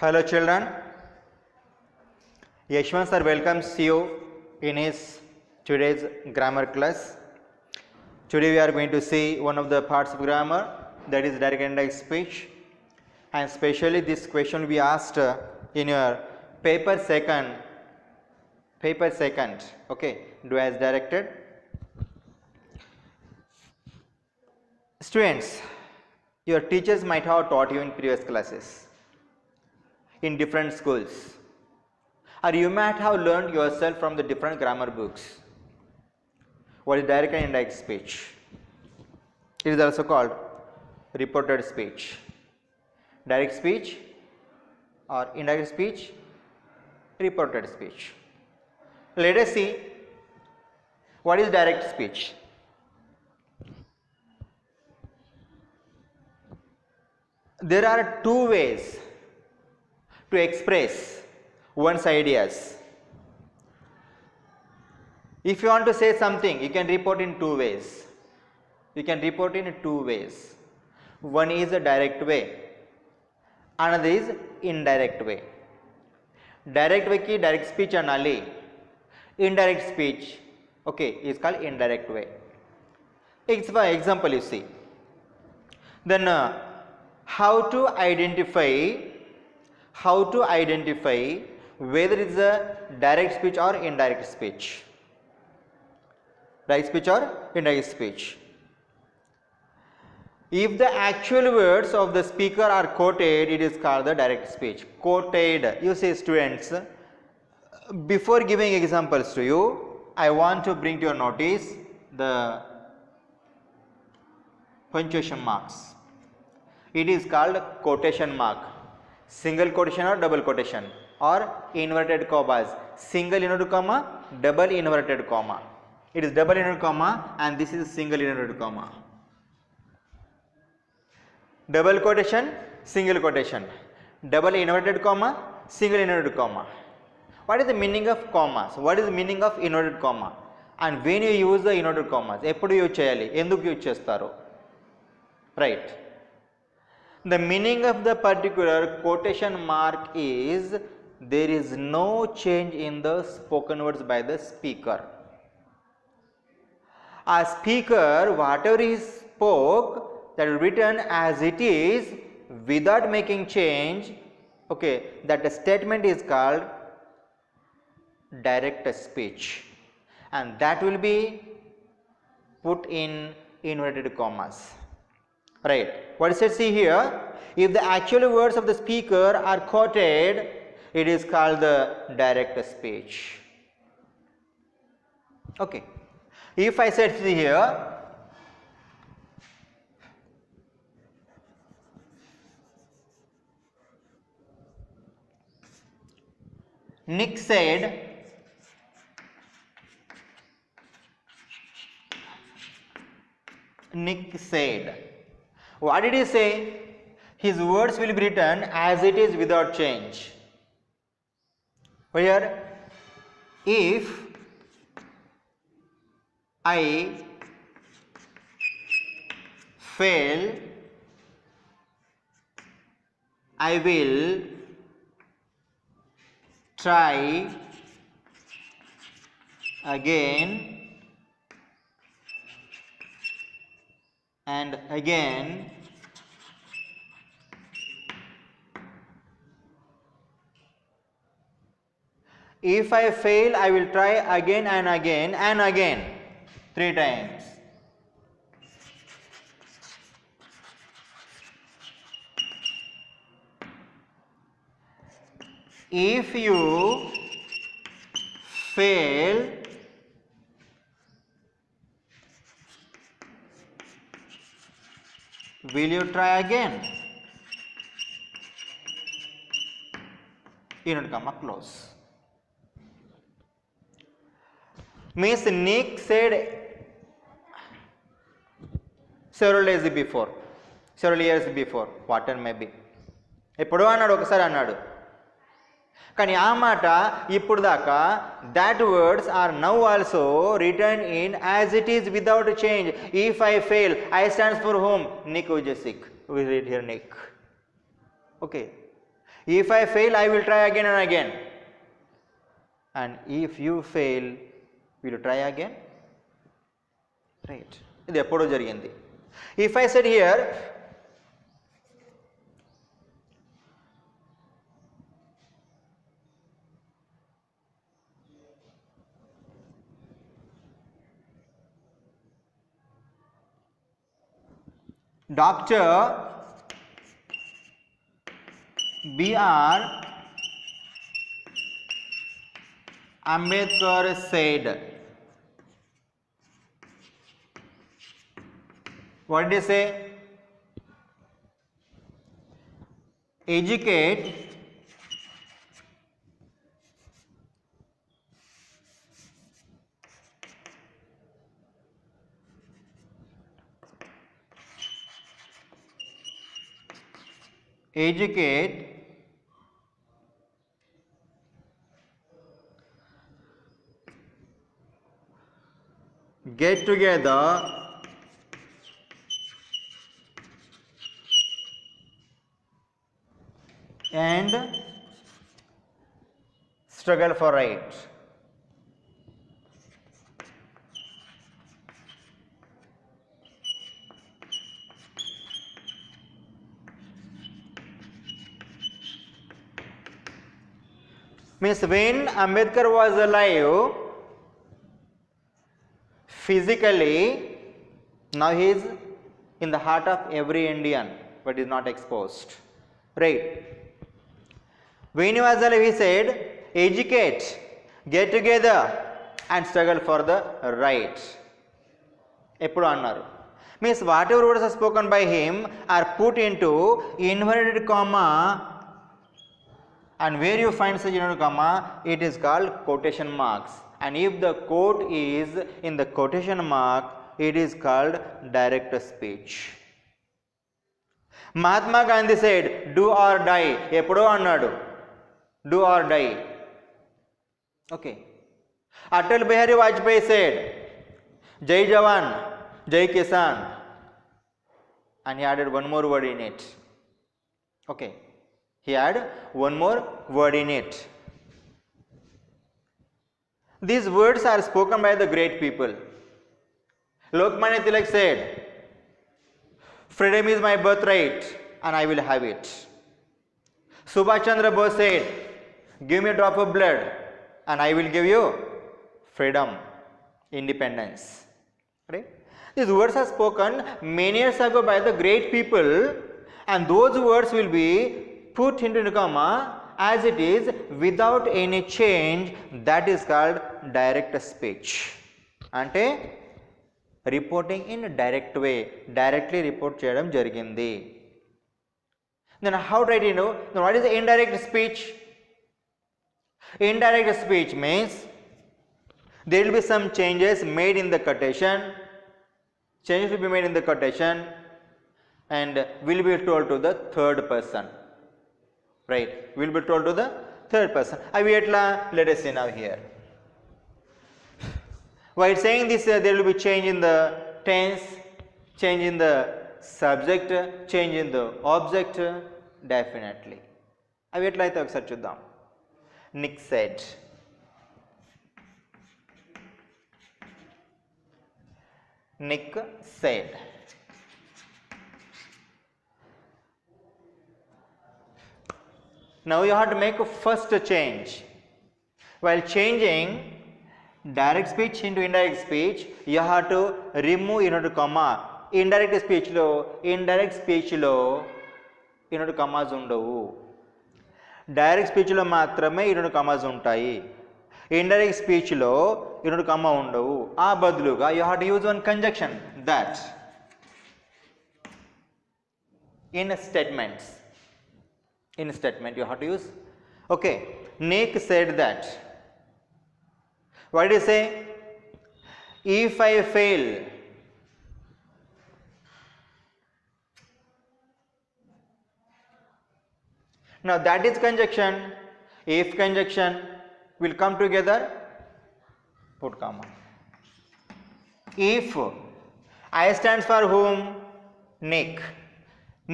Hello children, Yashwant sir welcomes you in his today's grammar class. Today we are going to see one of the parts of grammar, that is direct and indirect speech, and especially this question will be asked in your paper second, okay, do as directed. Students, your teachers might have taught you in previous classes in different schools, or you might have learned yourself from the different grammar books. What is direct and indirect speech? It is also called reported speech. Direct speech or indirect speech, reported speech. Let us see what is direct speech. There are two ways to express one's ideas. If you want to say something, you can report in two ways. One is a direct way, another is indirect way. Direct way ki direct speech anali. Indirect speech, okay, is called indirect way. Example you see. Then how to identify whether it is a direct speech or indirect speech. Direct speech or indirect speech. If the actual words of the speaker are quoted, it is called the direct speech. Quoted. You see students, before giving examples to you, I want to bring to your notice the punctuation marks. It is called quotation mark. Single quotation or double quotation or inverted commas. Single inverted comma, double inverted comma. It is double inverted comma and this is single inverted comma. Double quotation, single quotation. Double inverted comma, single inverted comma. What is the meaning of commas? What is the meaning of inverted comma? And when you use the inverted commas, eppudu use cheyali? Enduku use chestaru? Right. The meaning of the particular quotation mark is there is no change in the spoken words by the speaker. A speaker, whatever he spoke, that is written as it is without making change, okay, that the statement is called direct speech, and that will be put in inverted commas. Right. What is it? See here, if the actual words of the speaker are quoted, it is called the direct speech. Okay. If I said, see here, Nick said, what did he say? His words will be written as it is without change. Where if I fail, I will try again and again. If I fail, I will try again and again and again, 3 times. If you fail, will you try again? Inverted comma close. Means Nick said several years before, whatever may be. ఎప్పుడో అన్నాడు, ఒకసారి అన్నాడు. కానీ ఆ మాట ఇప్పుడు దాకా that words are now also written in as it is without change. If I fail, I stands for whom? Nick Vujicic. We read here Nick. Okay. If I fail, I will try again and again. And if you fail, will you try again? Right. ఇది ఎప్పుడో జరిగింది. If I said here, Dr. B.R. Ambedkar said, what did he say? Educate get together and struggle for right. Means when Ambedkar was alive physically, now he is in the heart of every Indian, but is not exposed. Right. When he was alive, he said, educate, get together and struggle for the right. Eppudu annaru. Means whatever words are spoken by him are put into inverted comma, and where you find such inverted comma, it is called quotation marks. And if the quote is in the quotation mark, it is called direct speech. Mahatma Gandhi said, do or die. Eppudu annadu. Do or die. Okay. Atal Bihari Vajpayee said, Jai Jawan, Jai Kisan. And he added one more word in it. Okay. He added one more word in it. These words are spoken by the great people. Lokmanya Tilak said, freedom is my birthright and I will have it. Subhash Chandra Bose said, give me a drop of blood and I will give you freedom, independence. Right? These words are spoken many years ago by the great people, and those words will be put into the comma as it is without any change. That is called direct speech. Ante reporting in direct way, directly report cheyadam jarigindi. Then how to write it? Then what is the indirect speech? Indirect speech means there will be some changes made in the quotation. Changes will be made in the quotation and will be told to the third person. Right? Will be told to the third person. Let us see now here. While saying this, there will be change in the tense, change in the subject, change in the object, definitely. అవి ఎట్లయితే ఒకసారి చూద్దాం. Nick said. Nick said. Now you have to make a first change. While changing direct speech into indirect speech, you have to remove inverted comma. Indirect speech lo inverted commas undavu. Direct speech lo మాత్రమే inverted commas ఉంటాయి. Indirect speech లో inverted comma ఉండవు. ఆ బదులుగా you have to use one conjunction, that. In statements. In statement you have to use. Okay, Nick said that. What did he say? If I fail, now that is conjunction. If conjunction will come together, put comma. If I stands for whom? Nick.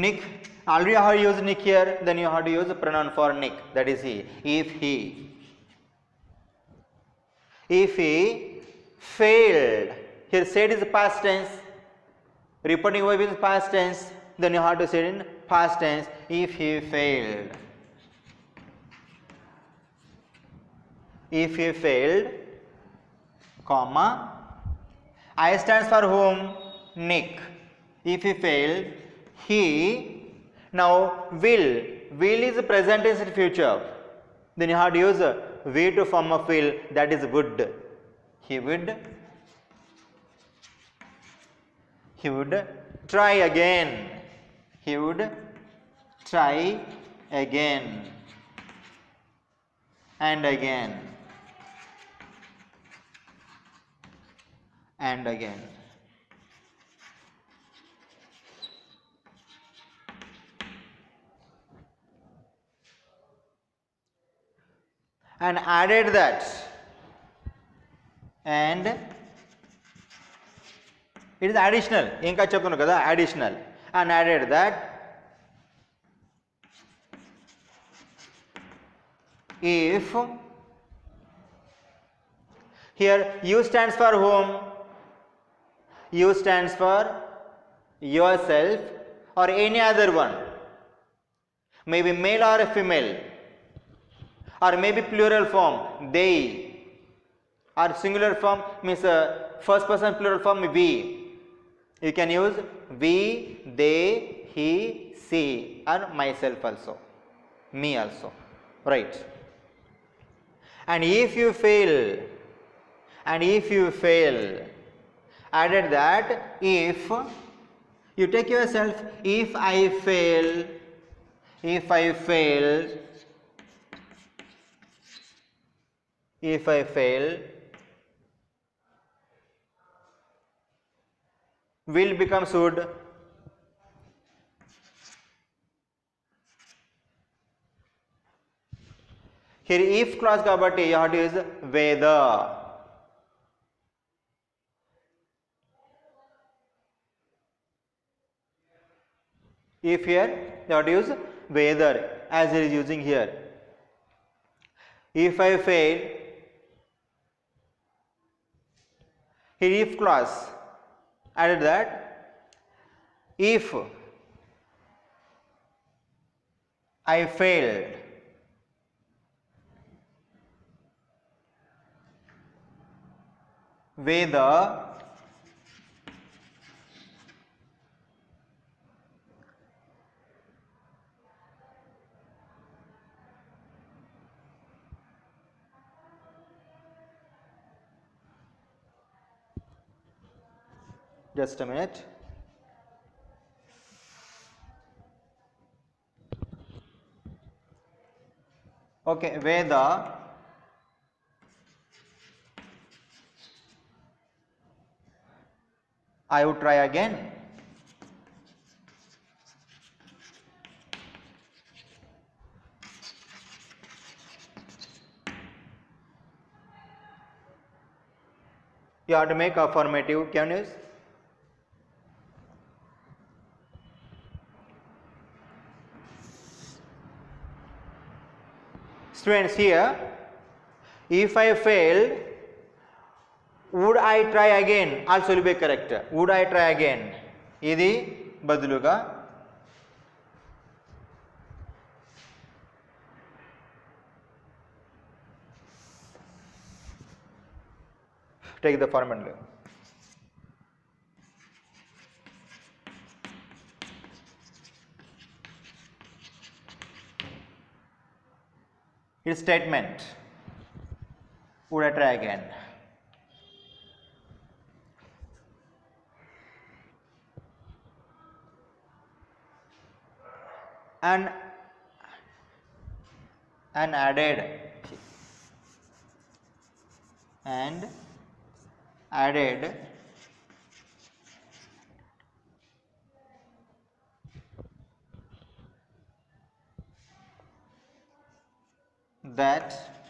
Nick, already I have used Nick here, then you have to use the pronoun for Nick, that is he. If he. If he failed, here said is past tense, repeating verb is past tense, then you have to say it in past tense. If he failed. If he failed, comma, I stands for whom? Nick. If he failed, he. Now will. Will is present tense in future. Then you have to use V to form of will, that is would. He would. He would try again. He would try again and again and again. And added that, and it is additional, ఇంకా చెప్తున్నాను కదా, additional, and added that if, here you stands for whom? You stands for yourself or any other one, maybe male or female, or maybe plural form, they, or singular form means first person plural form we. You can use we, they, he, she, or myself also, me also, right? And if you fail, added that if, you take yourself, if I fail, if I fail, will becomes would. Here if clause kabatti you have to use whether. If here you have to use whether as it is using here. If I fail, here if clause added that if I failed, whether just a minute. Okay, whether I would try again. You have to make affirmative. Can you use? Students, here if I failed, would I try again also will be correct. Would I try again ఇది బదులుగా take the format. Its statement, would I try again? And added that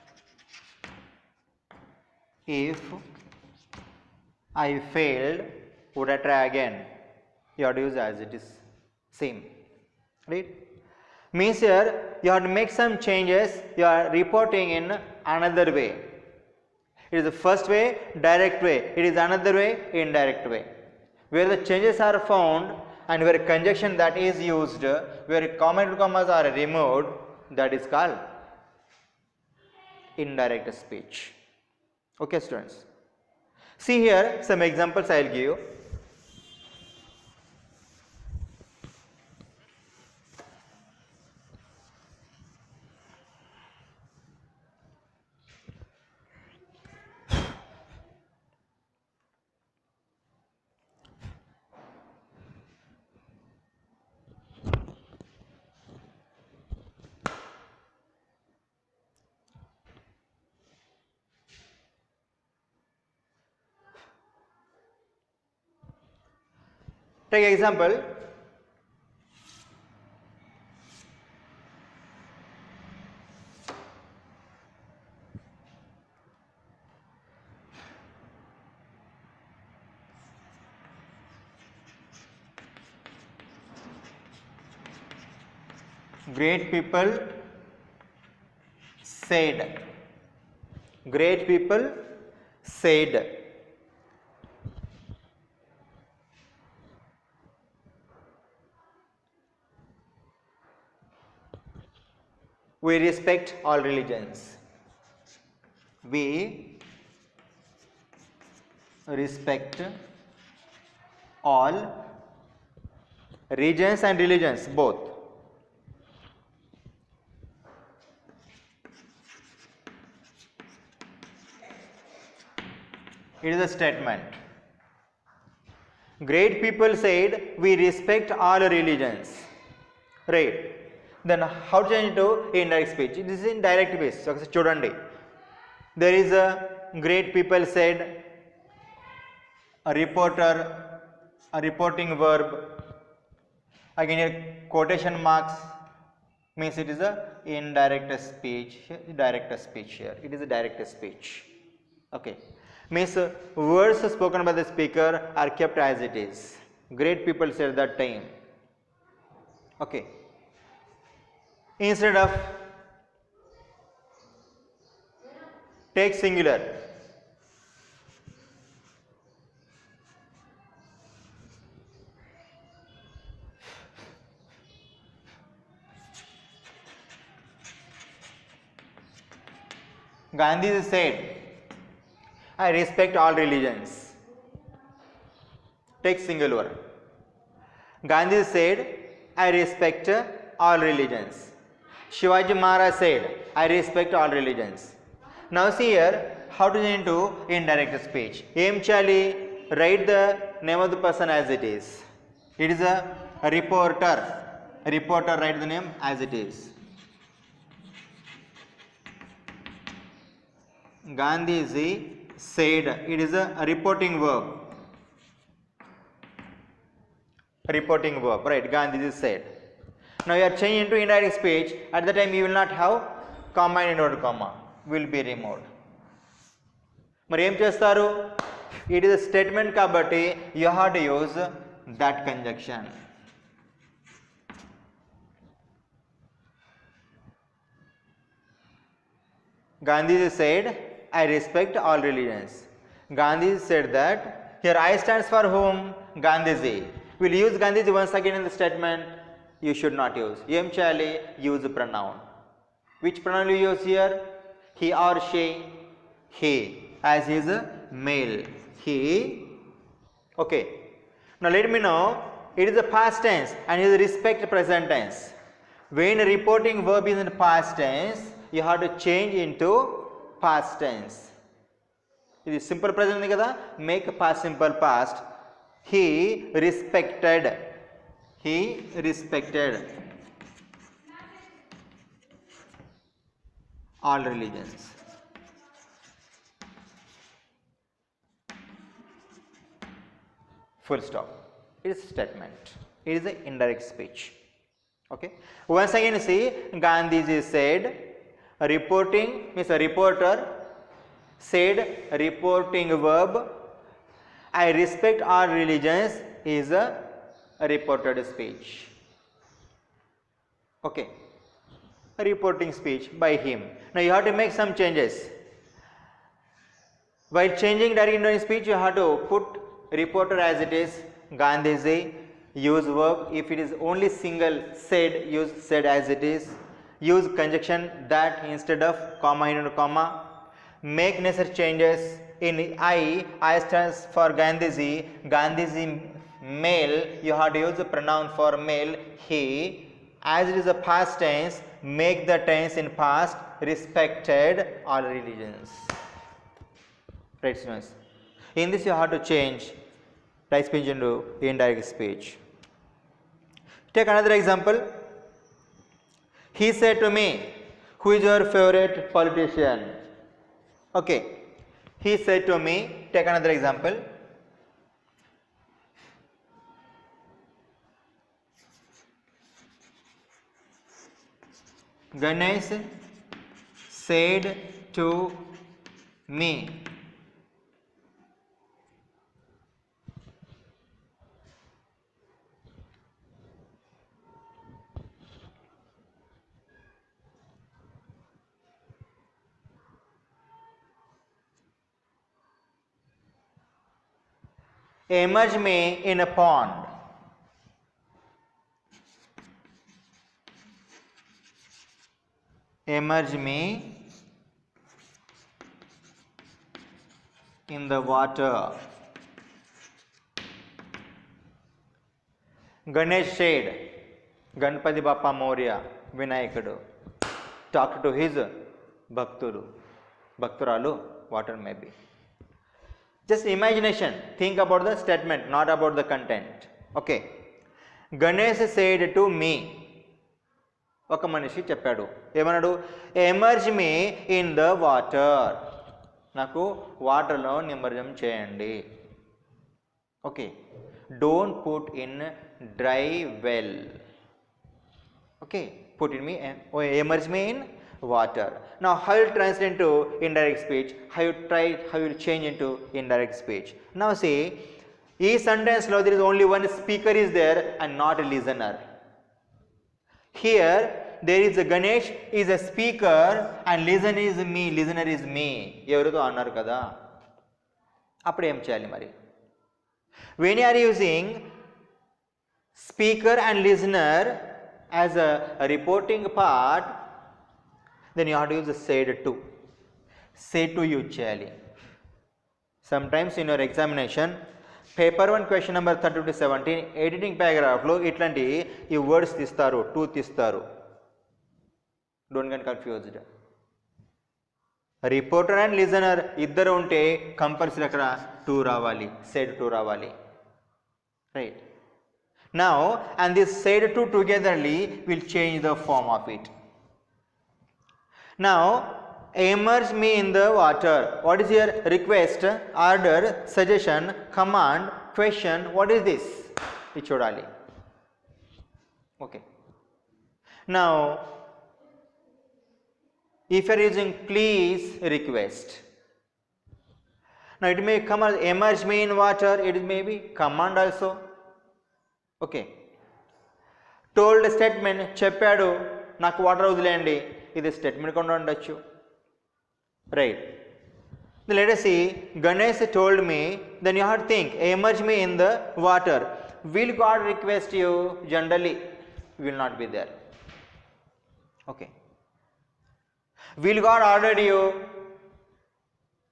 if I failed, would I try again? You have to use as it is same. right? Means here you have to make some changes, you are reporting in another way. It is the first way, direct way. It is another way, indirect way. Where the changes are found and where conjunction that is used, where comma and commas are removed, that is called indirect speech. Okay, students. See here some examples I will give you. Take example. Great people said. Great people said. We respect all religions. We respect all regions and religions both. It is a statement. Great people said we respect all religions. Right. Then how to change to indirect speech? This is in direct basis. So, chudandi. There is a great people said, a reporter, a reporting verb. Again here quotation marks means it is a indirect speech. Direct speech here. It is a direct speech. Okay. Means words spoken by the speaker are kept as it is. Great people said that time. Okay. Instead of take singular. Gandhi said, I respect all religions. Take singular. Gandhi said, I respect all religions. Shivaji Maharaj said, I respect all religions. Now see here, how to change into indirect speech. Aim Chali, write the name of the person as it is. It is a reporter. A reporter, write the name as it is. Gandhiji said, it is a reporting verb. Reporting verb, right? Gandhiji said. Now you are changing into indirect speech. At the time you will not have comma and inverted comma. Will be removed. మరి ఏం చేస్తారు? It is a statement కాబట్టి you have to use that conjunction. Gandhiji said, I respect all religions. Gandhiji said that. Here I stands for whom? Gandhiji. Will use Gandhiji once again in the statement? You should not use. Em chali, use pronoun. Which pronoun you use here? He or she? He. As he is a male. He. Okay. Now let me know. It is a past tense and it is respect present tense. When reporting verb is in past tense, you have to change into past tense. It is simple present kada. Make past simple past. He respected. He respected all religions. Full stop. It is a statement. It is an indirect speech. Okay. Once again see, Gandhiji said, reporting means a reporter said, reporting verb, I respect all religions is a reported speech. Okay, a reporting speech by him. Now you have to make some changes. While changing direct indirect speech, you have to put reporter as it is, Gandhiji, use verb. If it is only single said, use said as it is. Use conjunction that instead of comma into comma. Make necessary changes in I stands for Gandhiji. Gandhiji male, you have to use the pronoun for male, he. As it is a past tense, make the tense in past, respected all religions. Right, students. In this you have to change direct speech into indirect speech. Take another example. He said to me, who is your favorite politician? Okay. He said to me, take another example. Ganesh said to me. Immerse me in a pond. Immerse me in the water. Ganesh said, Ganpati Bappa Moria, Vinayakadu, talked to his Bhakturu, Bhakturalu, whatever may be. Just imagination, think about the statement, not about the content. Okay. Ganesh said to me, ఒక మనిషి చెప్పాడు ఏమన్నాడు emerge me in the water నాకు వాటర్లో నిమజ్జనం చేయండి okay don't put in dry well okay put in me emerge me in water. Now how you translate into indirect speech, how you change into indirect speech. Now see, each sentence lo there is only one speaker is there and not a listener. Here there is a Ganesh is a speaker and listener is me ఎవరితో అన్నారు కదా అప్పుడు ఏం చేయాలి మరి when you are using speaker and listener as a reporting part, then you have to use the said to. Said to use cheyali. Sometimes in your examination, paper 1 question number 30 to 17, editing paragraph lo itlanti ee words tistaru, to tistaru. Don't get confused. Reporter and listener iddaru unte compulsory akkada to ravali, said to ravali. Right. Now, and this said to togetherly will change the form of it. Now, immerse me in the water. What is your request, order, suggestion, command, question? What is this? It chodali. Okay. Now, if you are using please, request. Now, it may come as immerse me in water. It may be command also. Okay. Told statement, చెప్పాడు నాకు water వదిలేయండి ఇది statement కూడా ఉండొచ్చు right let us see Ganesh told me, then you have to think immerse me in the water. Will God request you? Generally will not be there. Okay. Will God order you?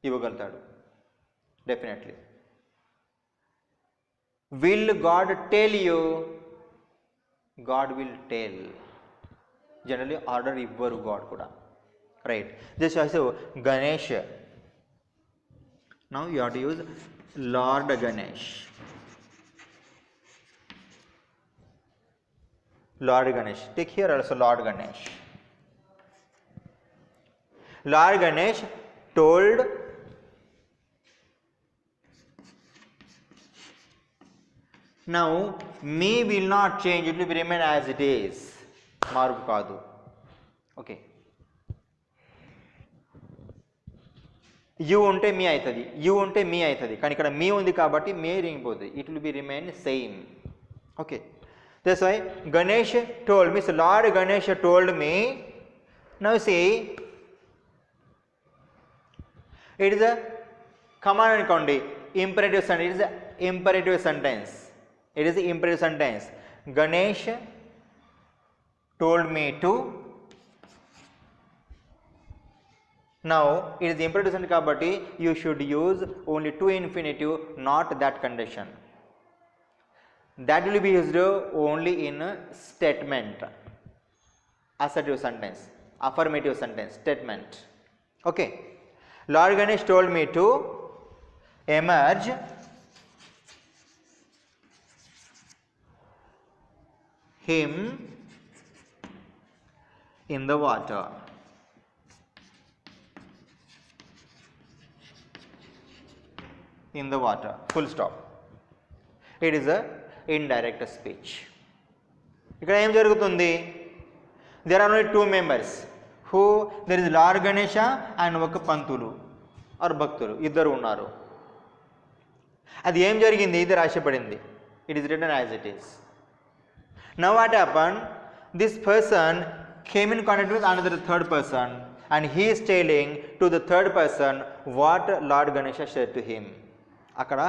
ఇవ్వగలుగుతాడు definitely. Will God tell you? God will tell. Generally order ఇవ్వరు God కూడా right just also Ganesh. Now you have to use Lord Ganesh. Lord Ganesh. Take here also Lord Ganesh. Lord Ganesh told now me will not change, it will remain as it is. మార్పు కాదు okay you ఉంటే మీ అవుతుంది you ఉంటే మీ అవుతుంది కానీ ఇక్కడ మీ ఉంది కాబట్టి మే రింగిపోతుంది it will be remain same okay That's why Ganesh told me, so Lord Ganesh told me. Now see, it is a command అనుకోండి, imperative sentence. It is a imperative sentence. It is a imperative sentence. Ganesh told me to. Now it is imperative sentence kabatti you should use only to infinitive, not that condition. That will be used only in statement, assertive sentence, affirmative sentence, statement. Okay. Lord Ganesh told me to emerge him in the water. In the water. Full stop. It is a indirect speech. ఇక్కడ ఏం జరుగుతుంది? There are only two members. Who? There is Lord Ganesha and ఒక పంతులు or భక్తులు, ఇద్దరు ఉన్నారు. అది ఏం జరిగింది? ఇది రాసిపడింది. It is written as it is. Now what happened? This person came in contact with another third person and he is telling to the third person what Lord Ganesha said to him. అక్కడ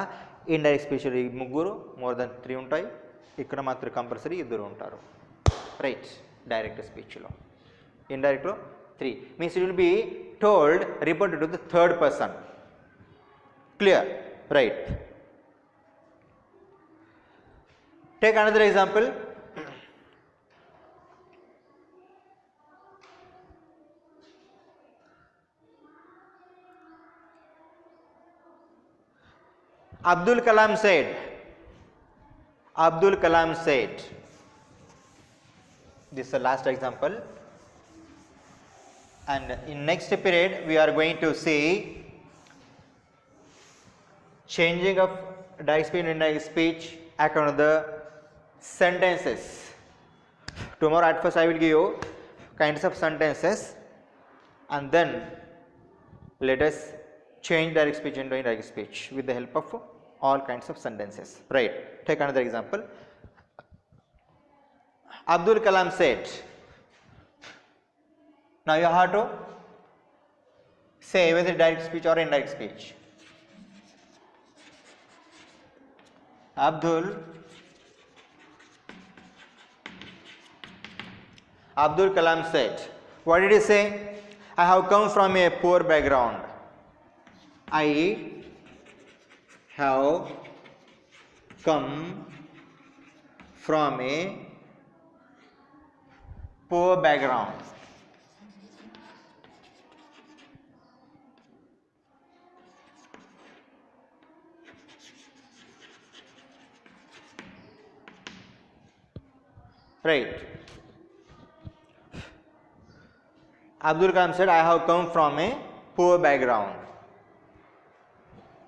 indirect speech ముగ్గురు, more than 3 ఉంటాయి. ఇక్కడ మాత్రం compulsory ఇద్దరు ఉంటారు. Right. Direct స్పీచ్లో, ఇండైరెక్ట్లో 3 means it will be told, reported to the third person. Clear? Right. Take another example. Abdul Kalam said, this is the last example, and in next period we are going to see changing of direct speech and indirect speech according to the sentences. Tomorrow at first I will give you kinds of sentences and then let us change direct speech into indirect speech with the help of all kinds of sentences. Right. Take another example. Abdul Kalam said. Now you have to say whether direct speech or indirect speech. Abdul Kalam said. What did he say? I have come from a poor background. I have come from a poor background. Right. Abdul Kalam said, I have come from a poor background.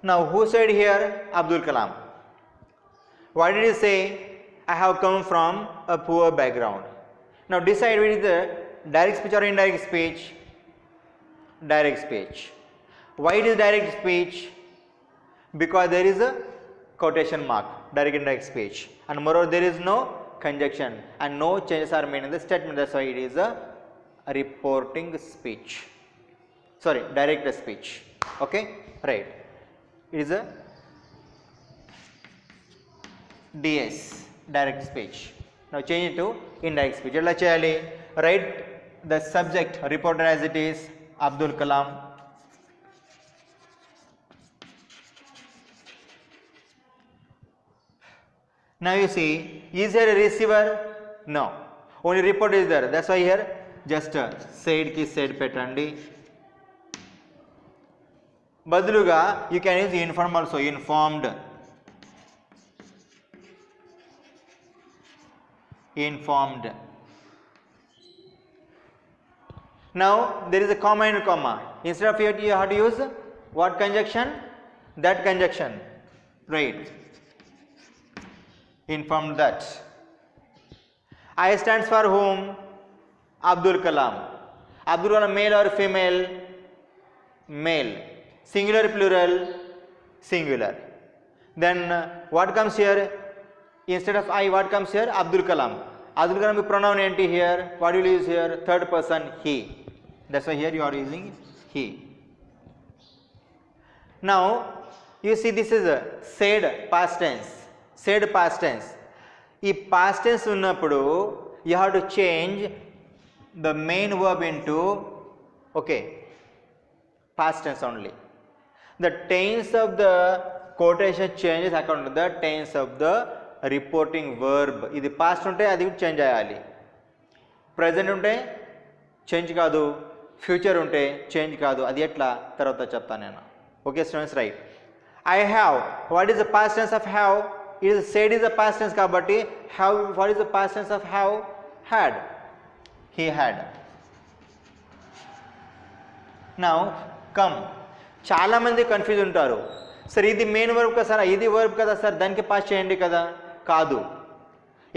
Now who said here? Abdul Kalam. Why did he say, I have come from a poor background? Now decide which is the direct speech or indirect speech? Direct speech. Why it is direct speech? Because there is a quotation mark, direct indirect speech, and moreover there is no conjunction and no changes are made in the statement. That's why it is a reporting speech. Sorry, direct speech. Okay, right. It is a DS, direct speech. Now change it to indirect speech. Ella cheyali? Write the subject reported as it is, Abdul Kalam. Now you see, is there a receiver? No, only report is there. That's why here just said ki said petandi. బదులుగా you can use inform also, informed. Now there is a comma and comma. Instead of it you have to use what conjunction? That conjunction. Right. Informed that. I stands for whom? Abdul Kalam. Abdul Kalam male or female? Male. Singular, plural? Singular. Then what comes here? Instead of I, what comes here? Abdul Kalam. Abdul Kalam pronoun enti here. What will you use here? Third person, he. That's why here you are using he. Now you see this is a said past tense. Said past tense. ఈ past tense ఉన్నప్పుడు you have to change the main verb into past tense only. The tense of the quotation changes according to the tense of the reporting verb. ఇది past ఉంటే అది change అయ్యాలి. Present ఉంటే change కాదు, future ఉంటే change కాదు. అది ఎట్లా తర్వాత చెప్తాను నేను. Okay students, right. I have, what is the past tense of have? It is said is the past tense కాబట్టి have, what is the past tense of have? Had. He had. Now come. చాలా మంది confuse ఉంటారు. Sir ఇది main verb కదా sir, ఇది verb కదా sir, దానికి pass చేయండి కదా. కాదు.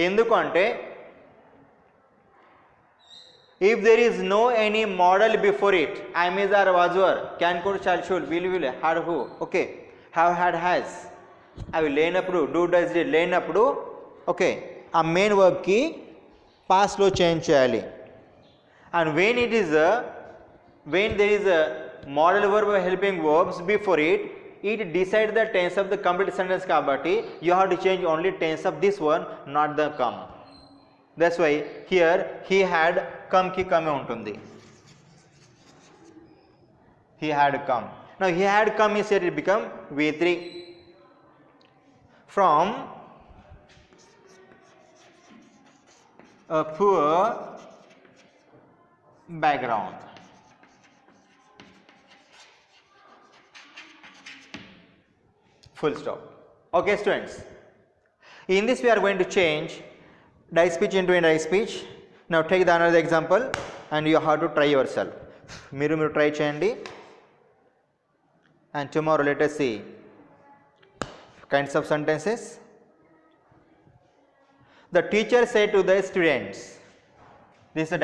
ఎందుకు అంటే if there is no any model before it, am, is, or, was, were, can, could, shall, should, will, had, who, okay, have, had, has, అవి లేనప్పుడు do, does, did లేనప్పుడు ఆ మెయిన్ వర్బ్కి పాస్ట్లో చేంజ్ చేయాలి. And when there is a model verb helping verbs before it decides the tense of the complete sentence కాబట్టి you have to change only tense of this one, not the come. That's why here he had come ki come ఉంటుంది. He had come. Now he had come is here, it become V3 from a poor background. Full stop. Okay students, in this we are going to change die speech into indirect speech. Now take the another example and you have to try yourself. మీరు try చేయండి. And tomorrow let us see kinds of sentences. The teacher said to the students, this is a